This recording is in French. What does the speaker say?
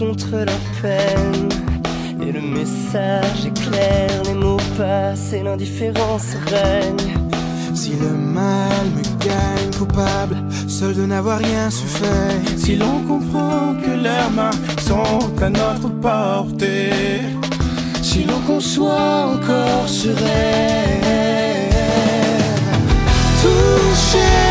contre leur peine. Et le message est clair, les mots passent et l'indifférence règne. Si le mal me gagne coupable, seul de n'avoir rien su faire. Si l'on comprend que leurs mains sont à notre portée, si l'on conçoit encore ce rêve, toucher